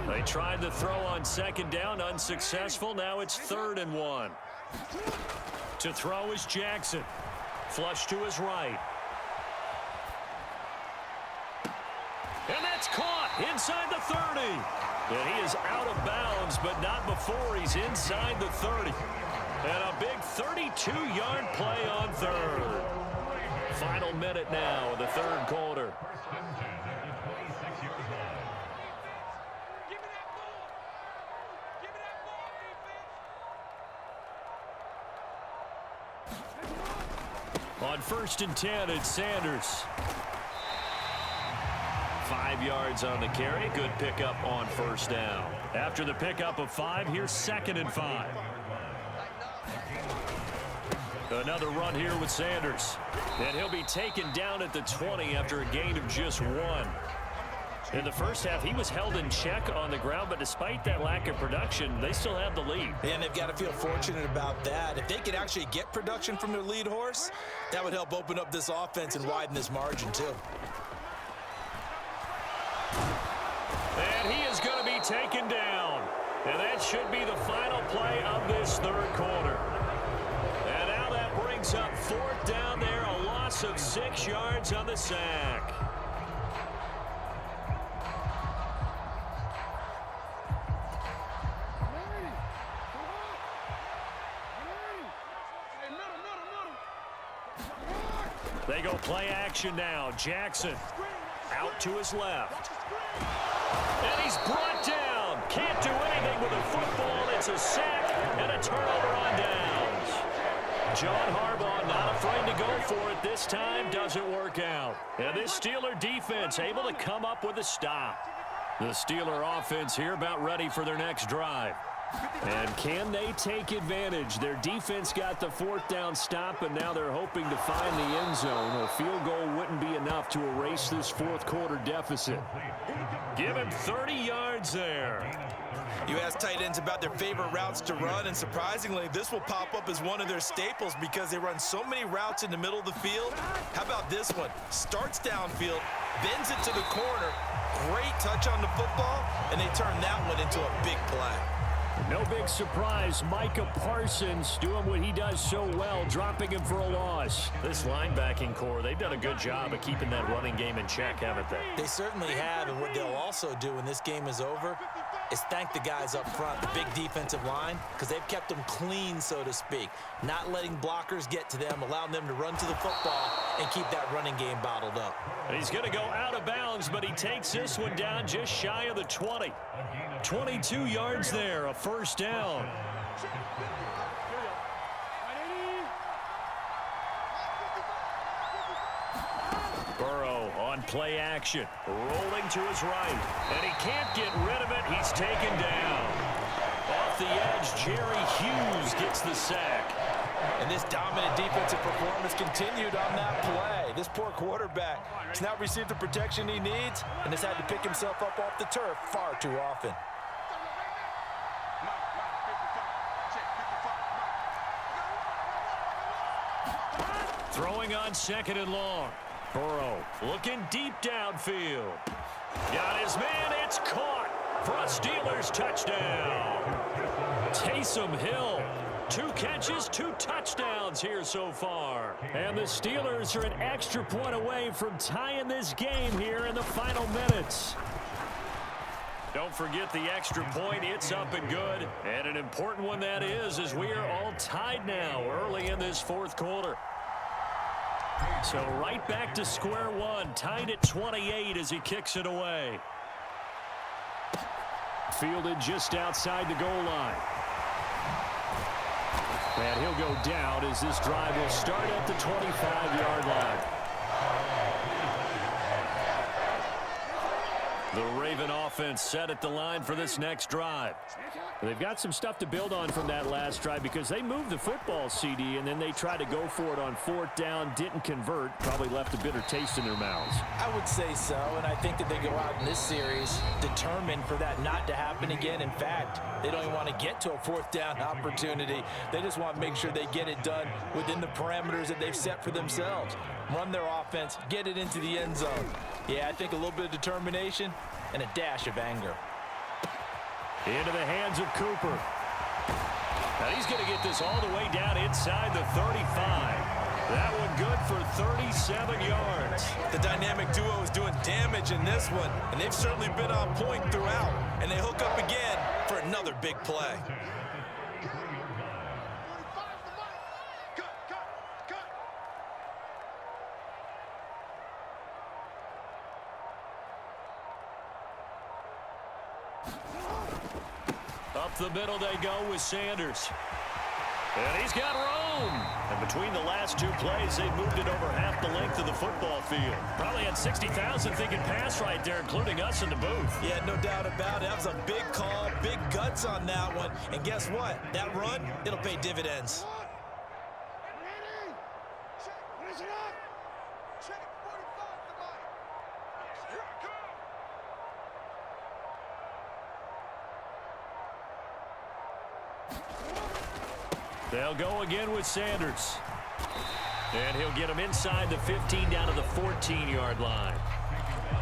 They tried to throw on second down, unsuccessful. Now it's 3rd and 1. To throw is Jackson. Flush to his right. And that's caught inside the 30. And he is out of bounds, but not before he's inside the 30. And a big 32-yard play on 3rd. Final minute now of the 3rd quarter. On 1st and 10, it's Sanders. 5 yards on the carry. Good pickup on 1st down. After the pickup of 5, here's 2nd and 5. Another run here with Sanders. And he'll be taken down at the 20 after a gain of just 1. In the first half, he was held in check on the ground, but despite that lack of production, they still have the lead. And they've got to feel fortunate about that. If they could actually get production from their lead horse, that would help open up this offense and widen this margin, too. And he is going to be taken down. And that should be the final play of this 3rd quarter. And now that brings up 4th down there, a loss of 6 yards on the sack. They go play action now. Jackson out to his left. And he's brought down. Can't do anything with a football. It's a sack and a turnover on downs. John Harbaugh not afraid to go for it this time. Doesn't work out. And this Steeler defense able to come up with a stop. The Steeler offense here about ready for their next drive. And can they take advantage? Their defense got the 4th down stop, and now they're hoping to find the end zone. A field goal wouldn't be enough to erase this 4th quarter deficit. Give him 30 yards there. You ask tight ends about their favorite routes to run, and surprisingly, this will pop up as one of their staples because they run so many routes in the middle of the field. How about this one? Starts downfield, bends it to the corner, great touch on the football, and they turn that one into a big play. No big surprise. Micah Parsons doing what he does so well, dropping him for a loss. This linebacking core, they've done a good job of keeping that running game in check, haven't they? They certainly have, and what they'll also do when this game is over is thank the guys up front, the big defensive line, because they've kept them clean, so to speak. Not letting blockers get to them, allowing them to run to the football and keep that running game bottled up. He's going to go out of bounds, but he takes this one down just shy of the 20. 22 yards there, a 1st down. Burrow on play action, rolling to his right, and he can't get rid of it. He's taken down. Off the edge, Jerry Hughes gets the sack. And this dominant defensive performance continued on that play. This poor quarterback has not received the protection he needs and has had to pick himself up off the turf far too often. Throwing on 2nd and long. Burrow looking deep downfield. Got his man. It's caught for a Steelers touchdown. Taysom Hill. 2 catches, 2 touchdowns here so far. And the Steelers are an extra point away from tying this game here in the final minutes. Don't forget the extra point. It's up and good. And an important one that is, as we are all tied now early in this 4th quarter. So right back to square one, tied at 28 as he kicks it away. Fielded just outside the goal line. And he'll go down as this drive will start at the 25-yard line. The Raven offense set at the line for this next drive. They've got some stuff to build on from that last drive because they moved the football, CD, and then they tried to go for it on 4th down, didn't convert, probably left a bitter taste in their mouths. I would say so, and I think that they go out in this series determined for that not to happen again. In fact, they don't even want to get to a 4th down opportunity. They just want to make sure they get it done within the parameters that they've set for themselves. Run their offense, get it into the end zone. Yeah, I think a little bit of determination and a dash of anger. Into the hands of Cooper. Now he's going to get this all the way down inside the 35. That one good for 37 yards. The dynamic duo is doing damage in this one, and they've certainly been on point throughout. And they hook up again for another big play. Up the middle they go with Sanders. And he's got room. And between the last two plays, they moved it over half the length of the football field. Probably had 60,000 thinking pass right there, including us in the booth. Yeah, no doubt about it. That was a big call, big guts on that one. And guess what? That run, it'll pay dividends. They'll go again with Sanders. And he'll get him inside the 15 down to the 14-yard line.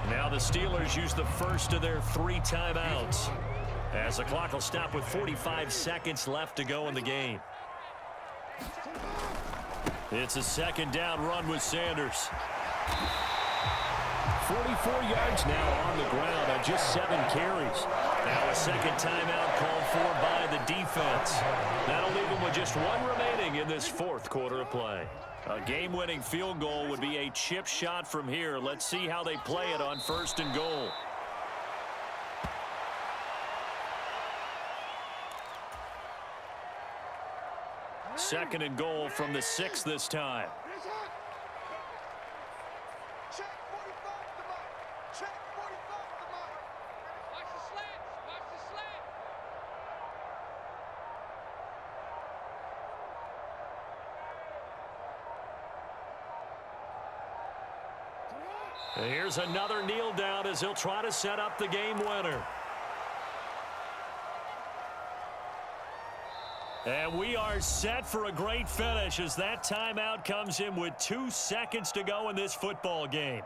Now the Steelers use the first of their 3 timeouts, as the clock will stop with 45 seconds left to go in the game. It's a second down run with Sanders. 44 yards now on the ground on just 7 carries. Now a second timeout called for by the defense. That'll leave them with just 1 remaining in this 4th quarter of play. A game-winning field goal would be a chip shot from here. Let's see how they play it on 1st and goal. Second and goal from the 6 this time. And here's another kneel down as he'll try to set up the game winner. And we are set for a great finish as that timeout comes in with 2 seconds to go in this football game.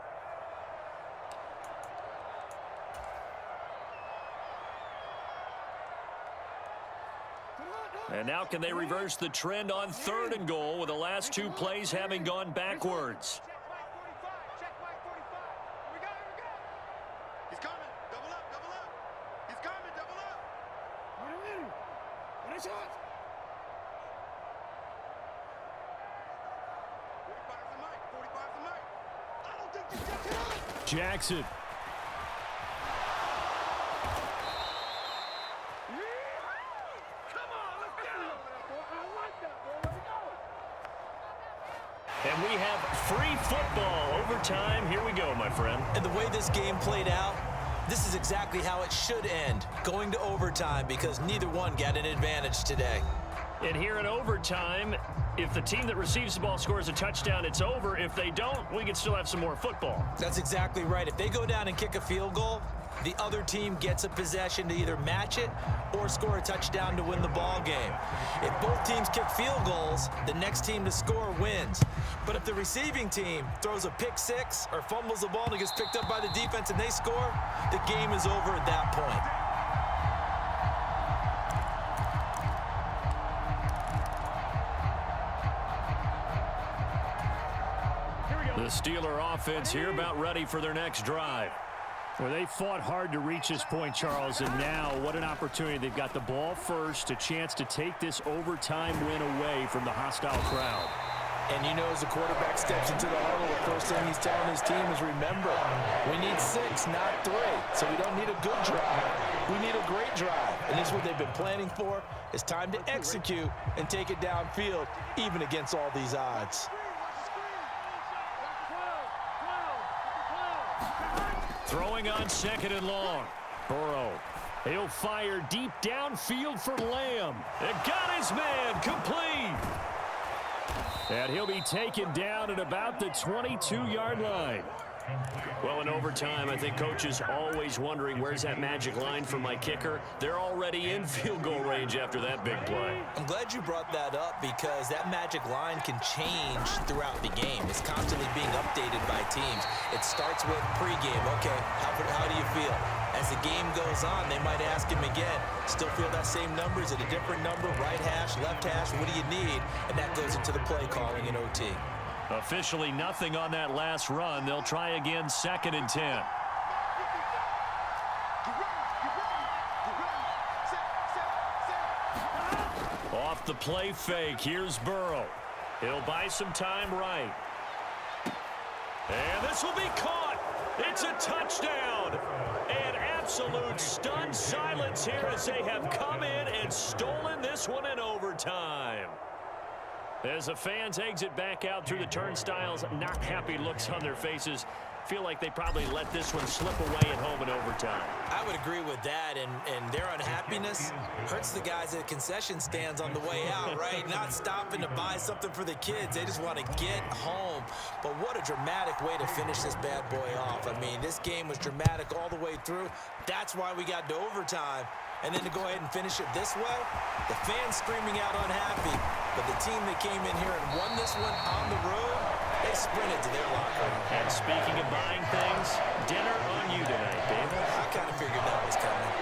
And now can they reverse the trend on 3rd and goal with the last 2 plays having gone backwards? Jackson. And we have free football. Overtime. Here we go, my friend. And the way this game played out, this is exactly how it should end, going to overtime, because neither one got an advantage today. And here in overtime, if the team that receives the ball scores a touchdown, it's over. If they don't, we can still have some more football. That's exactly right. If they go down and kick a field goal, the other team gets a possession to either match it or score a touchdown to win the ball game. If both teams kick field goals, the next team to score wins. But if the receiving team throws a pick 6 or fumbles the ball and it gets picked up by the defense and they score, the game is over at that point. The Steeler offense here about ready for their next drive. Well, they fought hard to reach this point, Charles, and now what an opportunity. They've got the ball first, a chance to take this overtime win away from the hostile crowd. And you know, as the quarterback steps into the huddle, the first thing he's telling his team is, remember, we need 6, not 3. So we don't need a good drive. We need a great drive. And this is what they've been planning for. It's time to execute and take it downfield, even against all these odds. Throwing on 2nd and long. Burrow. He'll fire deep downfield for Lamb. And got his man complete. And he'll be taken down at about the 22-yard line. Well, in overtime, I think Coach is always wondering, where's that magic line for my kicker? They're already in field goal range after that big play. I'm glad you brought that up, because that magic line can change throughout the game. It's constantly being updated by teams. It starts with pregame. Okay, how do you feel? As the game goes on, they might ask him again, still feel that same number? Is it a different number? Right hash, left hash, what do you need? And that goes into the play calling in OT. Officially nothing on that last run. They'll try again, 2nd and 10. Off the play fake, here's Burrow. He'll buy some time right. And this will be caught. It's a touchdown. An absolute stunned silence here as they have come in and stolen this one in overtime. As the fans exit back out through the turnstiles, not happy looks on their faces. Feel like they probably let this one slip away at home in overtime. I would agree with that, and their unhappiness hurts the guys at concession stands on the way out, right? Not stopping to buy something for the kids. They just want to get home. But what a dramatic way to finish this bad boy off. I mean, this game was dramatic all the way through. That's why we got to overtime. And then to go ahead and finish it this way, the fans screaming out unhappy. But the team that came in here and won this one on the road, they sprinted to their locker room. And speaking of buying things, dinner on you tonight, Dave. I kind of figured that was coming.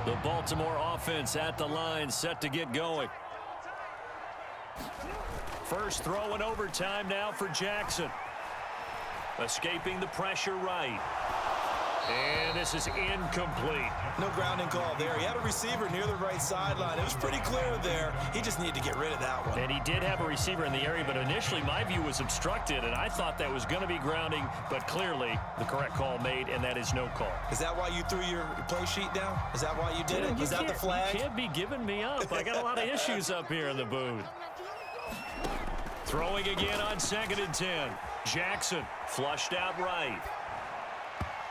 The Baltimore offense at the line, set to get going. First throw in overtime now for Jackson. Escaping the pressure right. And this is incomplete. No grounding call there. He had a receiver near the right sideline. It was pretty clear there. He just needed to get rid of that one. And he did have a receiver in the area, but initially my view was obstructed, and I thought that was going to be grounding, but clearly the correct call made, and that is no call. Is that why you threw your play sheet down? Is that why you did it? Was that the flag? You can't be giving me up. I got a lot of issues up here in the booth. Throwing again on 2nd and 10. Jackson flushed out right.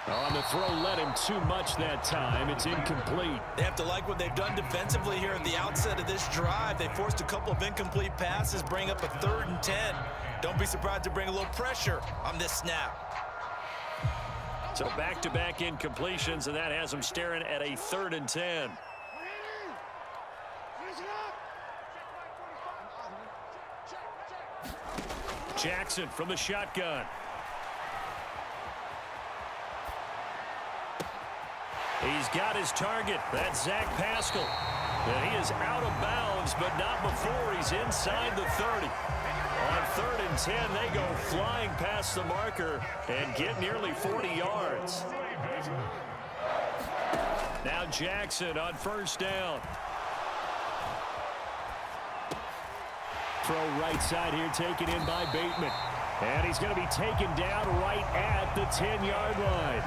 On the throw, led him too much that time. It's incomplete. They have to like what they've done defensively here at the outset of this drive. They forced a couple of incomplete passes, bring up a 3rd and 10. Don't be surprised to bring a little pressure on this snap. So back-to-back incompletions, and that has them staring at a 3rd and 10. Jackson from the shotgun. He's got his target. That's Zach Pascal. And he is out of bounds, but not before he's inside the 30. On 3rd and 10, they go flying past the marker and get nearly 40 yards. Now Jackson on 1st down. Throw right side here, taken in by Bateman. And he's going to be taken down right at the 10-yard line.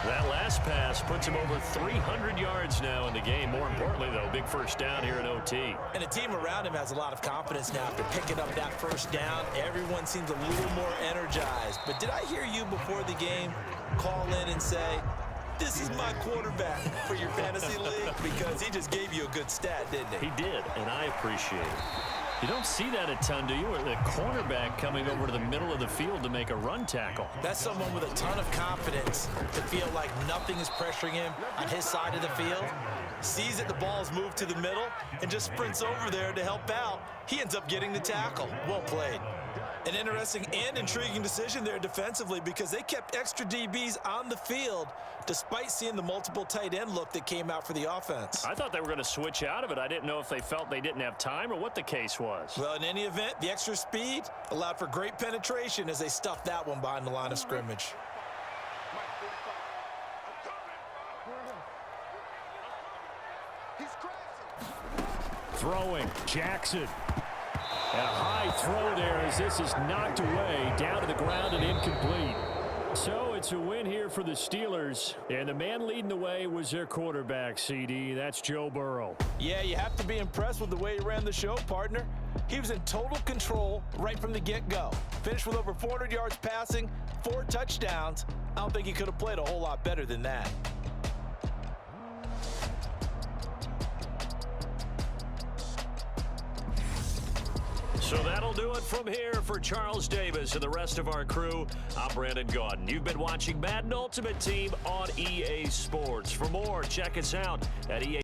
That last pass puts him over 300 yards now in the game. More importantly, though, big first down here in OT. And the team around him has a lot of confidence now after picking up that 1st down. Everyone seems a little more energized. But did I hear you before the game call in and say, this is my quarterback for your fantasy league? Because he just gave you a good stat, didn't he? He did, and I appreciate it. You don't see that a ton, do you? Or the cornerback coming over to the middle of the field to make a run tackle. That's someone with a ton of confidence to feel like nothing is pressuring him on his side of the field. Sees that the ball's moved to the middle and just sprints over there to help out. He ends up getting the tackle. Well played. An interesting and intriguing decision there defensively because they kept extra DBs on the field despite seeing the multiple tight end look that came out for the offense. I thought they were going to switch out of it. I didn't know if they felt they didn't have time or what the case was. Well, in any event, the extra speed allowed for great penetration as they stuffed that one behind the line of scrimmage. Throwing, Jackson. And a high throw there as this is knocked away, down to the ground and incomplete. So it's a win here for the Steelers, and the man leading the way was their quarterback, CD. That's Joe Burrow. Yeah, you have to be impressed with the way he ran the show, partner. He was in total control right from the get-go. Finished with over 400 yards passing, 4 touchdowns. I don't think he could have played a whole lot better than that. So that'll do it from here for Charles Davis and the rest of our crew. I'm Brandon Gaudin. You've been watching Madden Ultimate Team on EA Sports. For more, check us out at EA.